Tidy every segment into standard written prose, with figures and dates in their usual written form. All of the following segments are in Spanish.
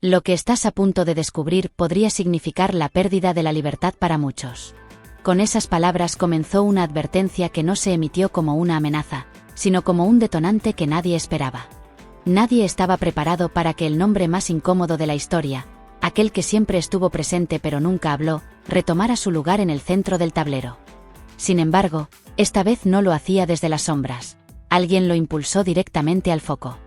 Lo que estás a punto de descubrir podría significar la pérdida de la libertad para muchos. Con esas palabras comenzó una advertencia que no se emitió como una amenaza, sino como un detonante que nadie esperaba. Nadie estaba preparado para que el nombre más incómodo de la historia, aquel que siempre estuvo presente pero nunca habló, retomara su lugar en el centro del tablero. Sin embargo, esta vez no lo hacía desde las sombras. Alguien lo impulsó directamente al foco.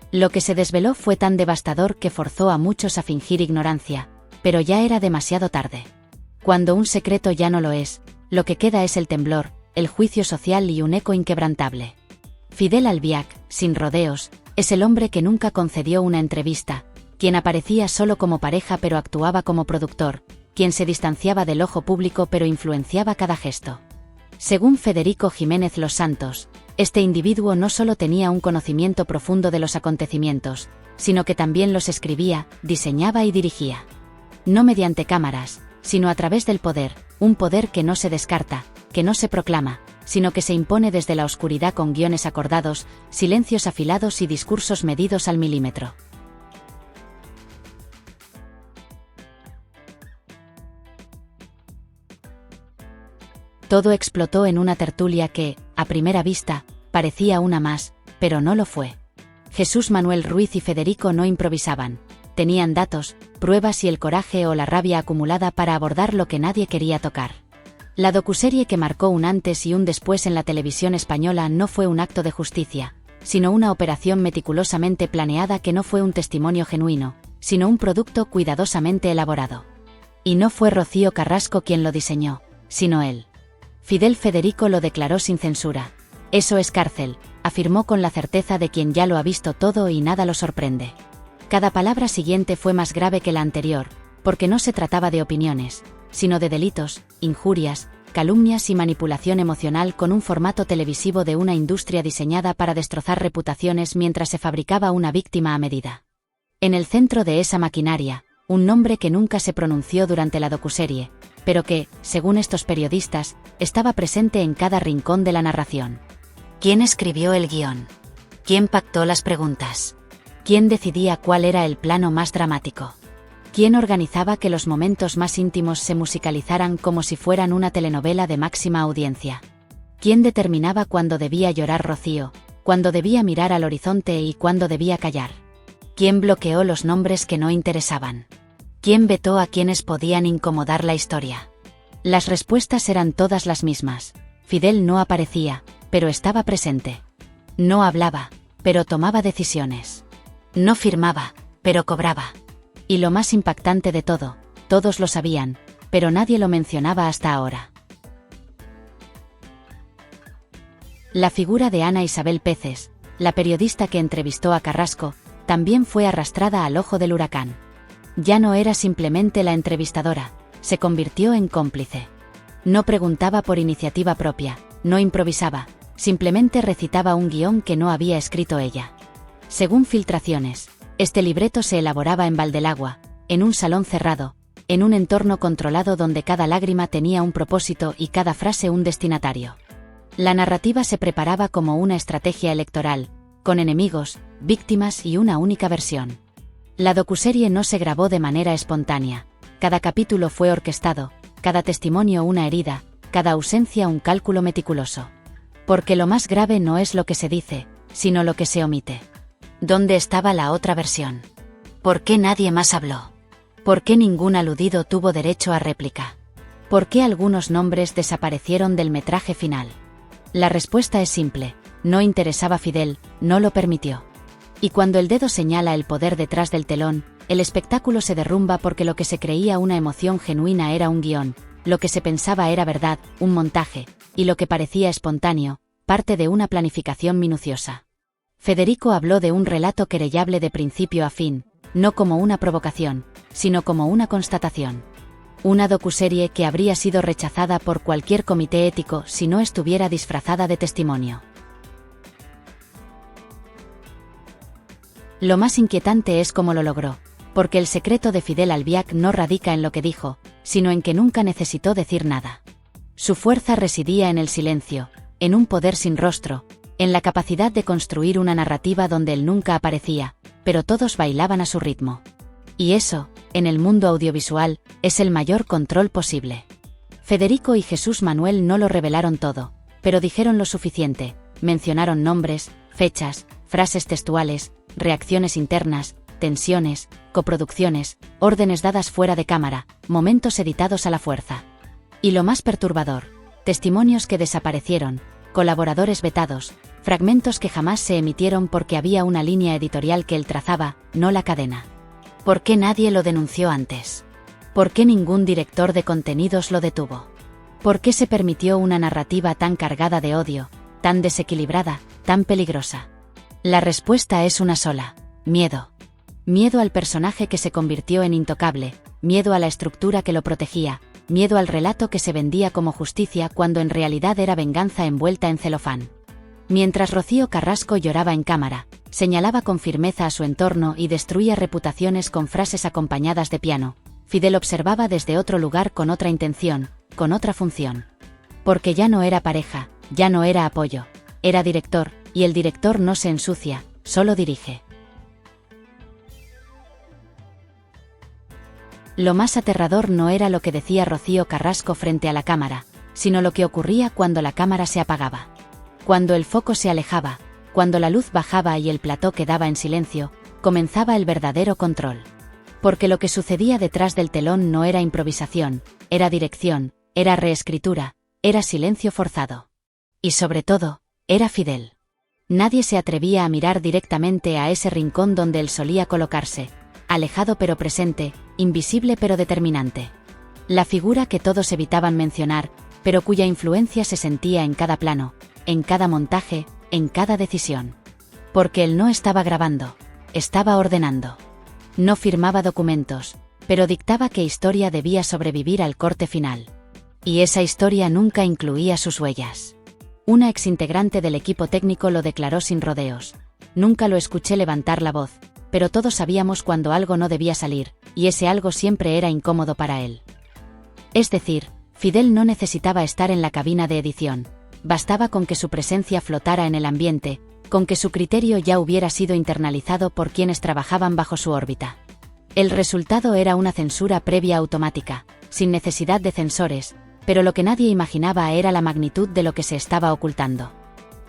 Lo que se desveló fue tan devastador que forzó a muchos a fingir ignorancia, pero ya era demasiado tarde. Cuando un secreto ya no lo es, lo que queda es el temblor, el juicio social y un eco inquebrantable. Fidel Albiac, sin rodeos, es el hombre que nunca concedió una entrevista, quien aparecía solo como pareja pero actuaba como productor, quien se distanciaba del ojo público pero influenciaba cada gesto. Según Federico Jiménez Los Santos, este individuo no solo tenía un conocimiento profundo de los acontecimientos, sino que también los escribía, diseñaba y dirigía. No mediante cámaras, sino a través del poder, un poder que no se descarta, que no se proclama, sino que se impone desde la oscuridad con guiones acordados, silencios afilados y discursos medidos al milímetro. Todo explotó en una tertulia que, a primera vista, parecía una más, pero no lo fue. Jesús Manuel Ruiz y Federico no improvisaban. Tenían datos, pruebas y el coraje o la rabia acumulada para abordar lo que nadie quería tocar. La docuserie que marcó un antes y un después en la televisión española no fue un acto de justicia, sino una operación meticulosamente planeada que no fue un testimonio genuino, sino un producto cuidadosamente elaborado. Y no fue Rocío Carrasco quien lo diseñó, sino él. Fidel Federico lo declaró sin censura. Eso es cárcel, afirmó con la certeza de quien ya lo ha visto todo y nada lo sorprende. Cada palabra siguiente fue más grave que la anterior, porque no se trataba de opiniones, sino de delitos, injurias, calumnias y manipulación emocional con un formato televisivo de una industria diseñada para destrozar reputaciones mientras se fabricaba una víctima a medida. En el centro de esa maquinaria, un nombre que nunca se pronunció durante la docuserie, pero que, según estos periodistas, estaba presente en cada rincón de la narración. ¿Quién escribió el guión? ¿Quién pactó las preguntas? ¿Quién decidía cuál era el plano más dramático? ¿Quién organizaba que los momentos más íntimos se musicalizaran como si fueran una telenovela de máxima audiencia? ¿Quién determinaba cuándo debía llorar Rocío, cuándo debía mirar al horizonte y cuándo debía callar? ¿Quién bloqueó los nombres que no interesaban? ¿Quién vetó a quienes podían incomodar la historia? Las respuestas eran todas las mismas. Fidel no aparecía, pero estaba presente. No hablaba, pero tomaba decisiones. No firmaba, pero cobraba. Y lo más impactante de todo, todos lo sabían, pero nadie lo mencionaba hasta ahora. La figura de Ana Isabel Peces, la periodista que entrevistó a Carrasco, también fue arrastrada al ojo del huracán. Ya no era simplemente la entrevistadora, se convirtió en cómplice. No preguntaba por iniciativa propia, no improvisaba, simplemente recitaba un guión que no había escrito ella. Según filtraciones, este libreto se elaboraba en Valdelagua, en un salón cerrado, en un entorno controlado donde cada lágrima tenía un propósito y cada frase un destinatario. La narrativa se preparaba como una estrategia electoral, con enemigos, víctimas y una única versión. La docuserie no se grabó de manera espontánea. Cada capítulo fue orquestado, cada testimonio una herida, cada ausencia un cálculo meticuloso. Porque lo más grave no es lo que se dice, sino lo que se omite. ¿Dónde estaba la otra versión? ¿Por qué nadie más habló? ¿Por qué ningún aludido tuvo derecho a réplica? ¿Por qué algunos nombres desaparecieron del metraje final? La respuesta es simple: no interesaba a Fidel, no lo permitió. Y cuando el dedo señala el poder detrás del telón, el espectáculo se derrumba porque lo que se creía una emoción genuina era un guión, lo que se pensaba era verdad, un montaje, y lo que parecía espontáneo, parte de una planificación minuciosa. Federico habló de un relato querellable de principio a fin, no como una provocación, sino como una constatación. Una docuserie que habría sido rechazada por cualquier comité ético si no estuviera disfrazada de testimonio. Lo más inquietante es cómo lo logró, porque el secreto de Fidel Albiac no radica en lo que dijo, sino en que nunca necesitó decir nada. Su fuerza residía en el silencio, en un poder sin rostro, en la capacidad de construir una narrativa donde él nunca aparecía, pero todos bailaban a su ritmo. Y eso, en el mundo audiovisual, es el mayor control posible. Federico y Jesús Manuel no lo revelaron todo, pero dijeron lo suficiente, mencionaron nombres, fechas, frases textuales, reacciones internas, tensiones, coproducciones, órdenes dadas fuera de cámara, momentos editados a la fuerza. Y lo más perturbador, testimonios que desaparecieron, colaboradores vetados, fragmentos que jamás se emitieron porque había una línea editorial que él trazaba, no la cadena. ¿Por qué nadie lo denunció antes? ¿Por qué ningún director de contenidos lo detuvo? ¿Por qué se permitió una narrativa tan cargada de odio, tan desequilibrada, tan peligrosa? La respuesta es una sola: miedo. Miedo al personaje que se convirtió en intocable, miedo a la estructura que lo protegía, miedo al relato que se vendía como justicia cuando en realidad era venganza envuelta en celofán. Mientras Rocío Carrasco lloraba en cámara, señalaba con firmeza a su entorno y destruía reputaciones con frases acompañadas de piano, Fidel observaba desde otro lugar con otra intención, con otra función. Porque ya no era pareja, ya no era apoyo, era director, y el director no se ensucia, solo dirige. Lo más aterrador no era lo que decía Rocío Carrasco frente a la cámara, sino lo que ocurría cuando la cámara se apagaba. Cuando el foco se alejaba, cuando la luz bajaba y el plató quedaba en silencio, comenzaba el verdadero control. Porque lo que sucedía detrás del telón no era improvisación, era dirección, era reescritura, era silencio forzado. Y sobre todo, era Fidel. Nadie se atrevía a mirar directamente a ese rincón donde él solía colocarse, alejado pero presente, invisible pero determinante. La figura que todos evitaban mencionar, pero cuya influencia se sentía en cada plano, en cada montaje, en cada decisión. Porque él no estaba grabando, estaba ordenando. No firmaba documentos, pero dictaba qué historia debía sobrevivir al corte final. Y esa historia nunca incluía sus huellas. Una exintegrante del equipo técnico lo declaró sin rodeos. Nunca lo escuché levantar la voz, pero todos sabíamos cuando algo no debía salir, y ese algo siempre era incómodo para él. Es decir, Fidel no necesitaba estar en la cabina de edición. Bastaba con que su presencia flotara en el ambiente, con que su criterio ya hubiera sido internalizado por quienes trabajaban bajo su órbita. El resultado era una censura previa automática, sin necesidad de censores, pero lo que nadie imaginaba era la magnitud de lo que se estaba ocultando.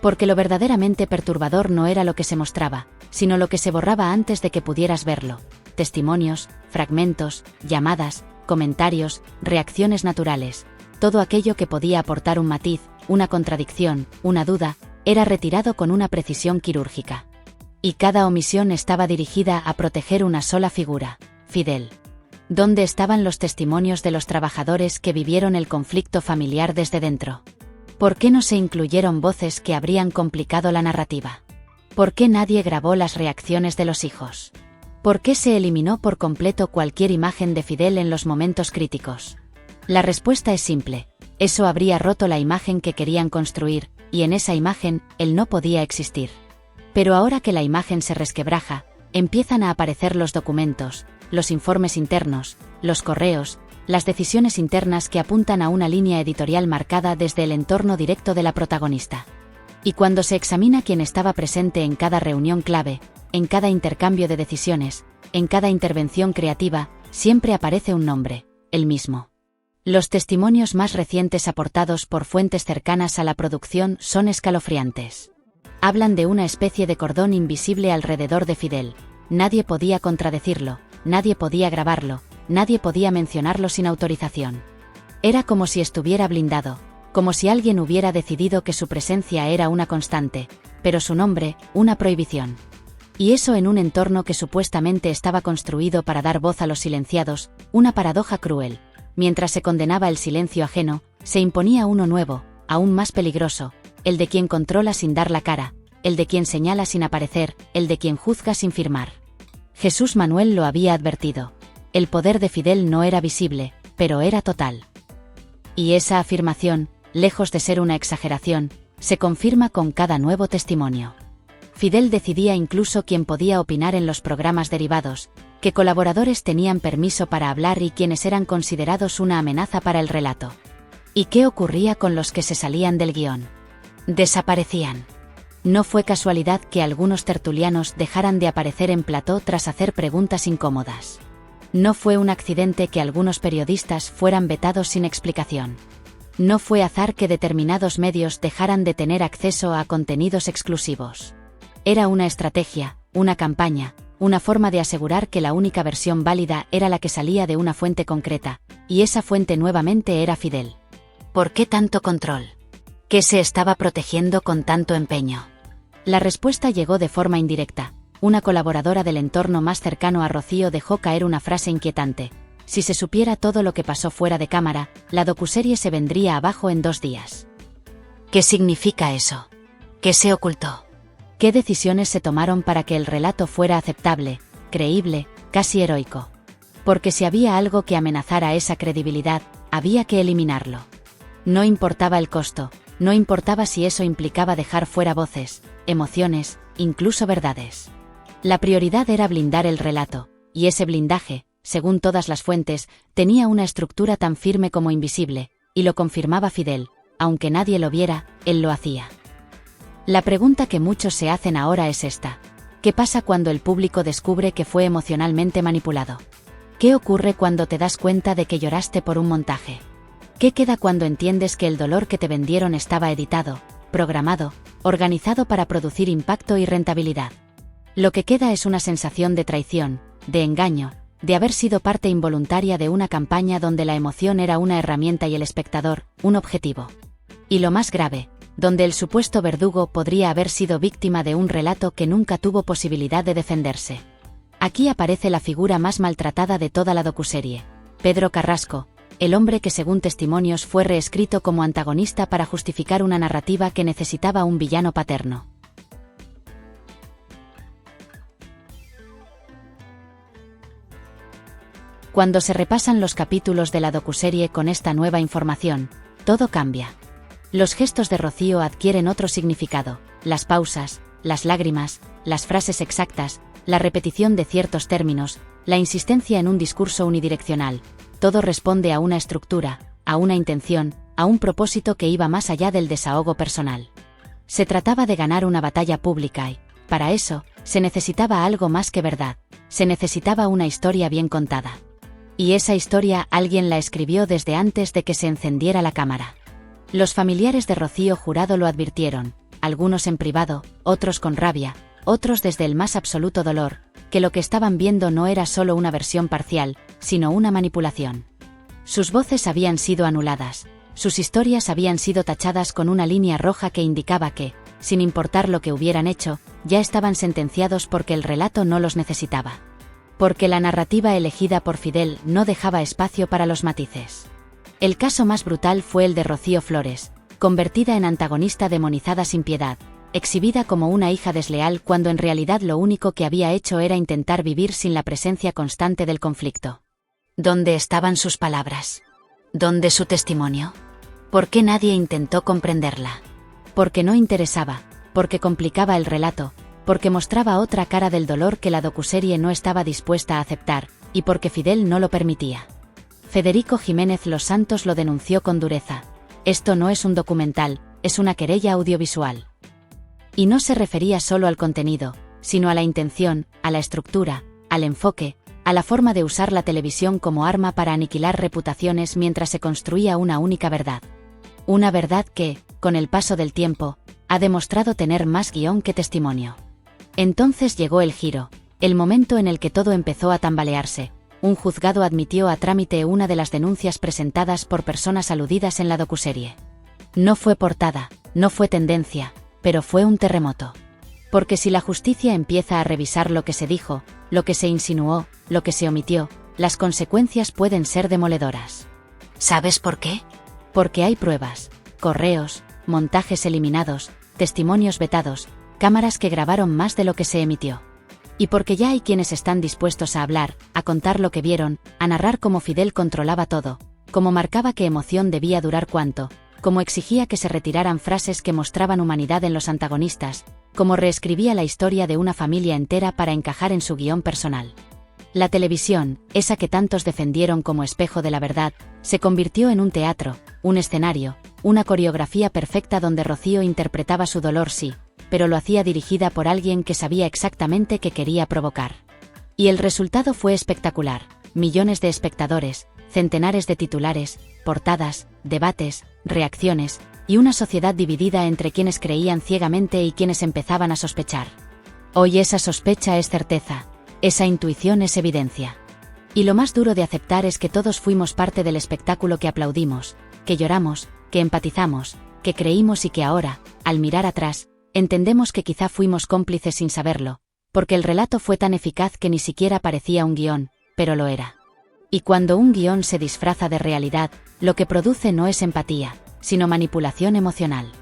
Porque lo verdaderamente perturbador no era lo que se mostraba, sino lo que se borraba antes de que pudieras verlo: testimonios, fragmentos, llamadas, comentarios, reacciones naturales. Todo aquello que podía aportar un matiz, una contradicción, una duda, era retirado con una precisión quirúrgica. Y cada omisión estaba dirigida a proteger una sola figura: Fidel. ¿Dónde estaban los testimonios de los trabajadores que vivieron el conflicto familiar desde dentro? ¿Por qué no se incluyeron voces que habrían complicado la narrativa? ¿Por qué nadie grabó las reacciones de los hijos? ¿Por qué se eliminó por completo cualquier imagen de Fidel en los momentos críticos? La respuesta es simple: eso habría roto la imagen que querían construir, y en esa imagen, él no podía existir. Pero ahora que la imagen se resquebraja, empiezan a aparecer los documentos, los informes internos, los correos, las decisiones internas que apuntan a una línea editorial marcada desde el entorno directo de la protagonista. Y cuando se examina quién estaba presente en cada reunión clave, en cada intercambio de decisiones, en cada intervención creativa, siempre aparece un nombre: el mismo. Los testimonios más recientes aportados por fuentes cercanas a la producción son escalofriantes. Hablan de una especie de cordón invisible alrededor de Fidel. Nadie podía contradecirlo, nadie podía grabarlo, nadie podía mencionarlo sin autorización. Era como si estuviera blindado, como si alguien hubiera decidido que su presencia era una constante, pero su nombre, una prohibición. Y eso en un entorno que supuestamente estaba construido para dar voz a los silenciados, una paradoja cruel. Mientras se condenaba el silencio ajeno, se imponía uno nuevo, aún más peligroso: el de quien controla sin dar la cara, el de quien señala sin aparecer, el de quien juzga sin firmar. Jesús Manuel lo había advertido. El poder de Fidel no era visible, pero era total. Y esa afirmación, lejos de ser una exageración, se confirma con cada nuevo testimonio. Fidel decidía incluso quién podía opinar en los programas derivados, qué colaboradores tenían permiso para hablar y quiénes eran considerados una amenaza para el relato. ¿Y qué ocurría con los que se salían del guión? Desaparecían. No fue casualidad que algunos tertulianos dejaran de aparecer en plató tras hacer preguntas incómodas. No fue un accidente que algunos periodistas fueran vetados sin explicación. No fue azar que determinados medios dejaran de tener acceso a contenidos exclusivos. Era una estrategia, una campaña, una forma de asegurar que la única versión válida era la que salía de una fuente concreta, y esa fuente nuevamente era Fidel. ¿Por qué tanto control? ¿Qué se estaba protegiendo con tanto empeño? La respuesta llegó de forma indirecta. Una colaboradora del entorno más cercano a Rocío dejó caer una frase inquietante: si se supiera todo lo que pasó fuera de cámara, la docuserie se vendría abajo en 2 días. ¿Qué significa eso? ¿Qué se ocultó? ¿Qué decisiones se tomaron para que el relato fuera aceptable, creíble, casi heroico? Porque si había algo que amenazara esa credibilidad, había que eliminarlo. No importaba el costo, no importaba si eso implicaba dejar fuera voces, emociones, incluso verdades. La prioridad era blindar el relato, y ese blindaje, según todas las fuentes, tenía una estructura tan firme como invisible, y lo confirmaba Fidel: aunque nadie lo viera, él lo hacía. La pregunta que muchos se hacen ahora es esta: ¿qué pasa cuando el público descubre que fue emocionalmente manipulado? ¿Qué ocurre cuando te das cuenta de que lloraste por un montaje? ¿Qué queda cuando entiendes que el dolor que te vendieron estaba editado, programado, organizado para producir impacto y rentabilidad? Lo que queda es una sensación de traición, de engaño, de haber sido parte involuntaria de una campaña donde la emoción era una herramienta y el espectador, un objetivo. Y lo más grave, donde el supuesto verdugo podría haber sido víctima de un relato que nunca tuvo posibilidad de defenderse. Aquí aparece la figura más maltratada de toda la docuserie: Pedro Carrasco, el hombre que según testimonios fue reescrito como antagonista para justificar una narrativa que necesitaba un villano paterno. Cuando se repasan los capítulos de la docuserie con esta nueva información, todo cambia. Los gestos de Rocío adquieren otro significado: las pausas, las lágrimas, las frases exactas, la repetición de ciertos términos, la insistencia en un discurso unidireccional. Todo responde a una estructura, a una intención, a un propósito que iba más allá del desahogo personal. Se trataba de ganar una batalla pública y, para eso, se necesitaba algo más que verdad, se necesitaba una historia bien contada. Y esa historia alguien la escribió desde antes de que se encendiera la cámara. Los familiares de Rocío Jurado lo advirtieron, algunos en privado, otros con rabia, otros desde el más absoluto dolor, que lo que estaban viendo no era solo una versión parcial, sino una manipulación. Sus voces habían sido anuladas, sus historias habían sido tachadas con una línea roja que indicaba que, sin importar lo que hubieran hecho, ya estaban sentenciados porque el relato no los necesitaba. Porque la narrativa elegida por Fidel no dejaba espacio para los matices. El caso más brutal fue el de Rocío Flores, convertida en antagonista demonizada sin piedad, exhibida como una hija desleal cuando en realidad lo único que había hecho era intentar vivir sin la presencia constante del conflicto. ¿Dónde estaban sus palabras? ¿Dónde su testimonio? ¿Por qué nadie intentó comprenderla? Porque no interesaba, porque complicaba el relato, porque mostraba otra cara del dolor que la docuserie no estaba dispuesta a aceptar, y porque Fidel no lo permitía. Federico Jiménez Los Santos lo denunció con dureza: esto no es un documental, es una querella audiovisual. Y no se refería solo al contenido, sino a la intención, a la estructura, al enfoque, a la forma de usar la televisión como arma para aniquilar reputaciones mientras se construía una única verdad. Una verdad que, con el paso del tiempo, ha demostrado tener más guión que testimonio. Entonces llegó el giro, el momento en el que todo empezó a tambalearse. Un juzgado admitió a trámite una de las denuncias presentadas por personas aludidas en la docuserie. No fue portada, no fue tendencia, pero fue un terremoto. Porque si la justicia empieza a revisar lo que se dijo, lo que se insinuó, lo que se omitió, las consecuencias pueden ser demoledoras. ¿Sabes por qué? Porque hay pruebas, correos, montajes eliminados, testimonios vetados, cámaras que grabaron más de lo que se emitió. Y porque ya hay quienes están dispuestos a hablar, a contar lo que vieron, a narrar cómo Fidel controlaba todo, cómo marcaba qué emoción debía durar cuánto, cómo exigía que se retiraran frases que mostraban humanidad en los antagonistas, cómo reescribía la historia de una familia entera para encajar en su guión personal. La televisión, esa que tantos defendieron como espejo de la verdad, se convirtió en un teatro, un escenario, una coreografía perfecta donde Rocío interpretaba su dolor, sí, pero lo hacía dirigida por alguien que sabía exactamente qué quería provocar. Y el resultado fue espectacular: millones de espectadores, centenares de titulares, portadas, debates, reacciones, y una sociedad dividida entre quienes creían ciegamente y quienes empezaban a sospechar. Hoy esa sospecha es certeza, esa intuición es evidencia. Y lo más duro de aceptar es que todos fuimos parte del espectáculo que aplaudimos, que lloramos, que empatizamos, que creímos y que ahora, al mirar atrás, entendemos que quizá fuimos cómplices sin saberlo, porque el relato fue tan eficaz que ni siquiera parecía un guión, pero lo era. Y cuando un guión se disfraza de realidad, lo que produce no es empatía, sino manipulación emocional.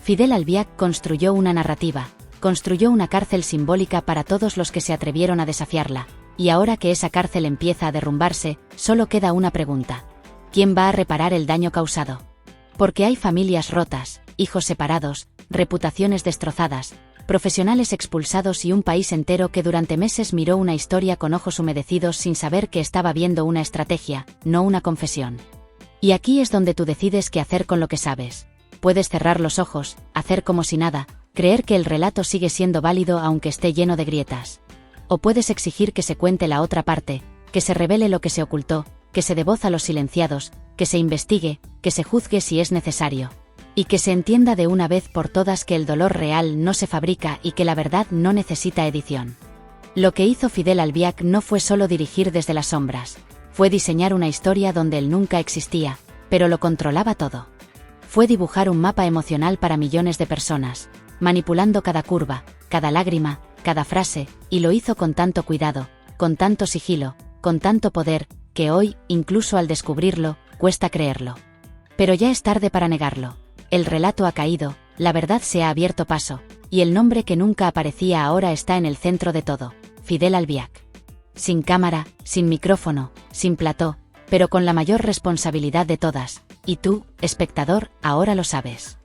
Fidel Albiac construyó una narrativa, construyó una cárcel simbólica para todos los que se atrevieron a desafiarla, y ahora que esa cárcel empieza a derrumbarse, solo queda una pregunta. ¿Quién va a reparar el daño causado? Porque hay familias rotas, hijos separados, reputaciones destrozadas, profesionales expulsados y un país entero que durante meses miró una historia con ojos humedecidos sin saber que estaba viendo una estrategia, no una confesión. Y aquí es donde tú decides qué hacer con lo que sabes. Puedes cerrar los ojos, hacer como si nada, creer que el relato sigue siendo válido aunque esté lleno de grietas. O puedes exigir que se cuente la otra parte, que se revele lo que se ocultó, que se dé voz a los silenciados, que se investigue, que se juzgue si es necesario. Y que se entienda de una vez por todas que el dolor real no se fabrica y que la verdad no necesita edición. Lo que hizo Fidel Albiac no fue solo dirigir desde las sombras, fue diseñar una historia donde él nunca existía, pero lo controlaba todo. Fue dibujar un mapa emocional para millones de personas, manipulando cada curva, cada lágrima, cada frase, y lo hizo con tanto cuidado, con tanto sigilo, con tanto poder, que hoy, incluso al descubrirlo, cuesta creerlo. Pero ya es tarde para negarlo. El relato ha caído, la verdad se ha abierto paso, y el nombre que nunca aparecía ahora está en el centro de todo, Fidel Albiac. Sin cámara, sin micrófono, sin plató, pero con la mayor responsabilidad de todas, y tú, espectador, ahora lo sabes.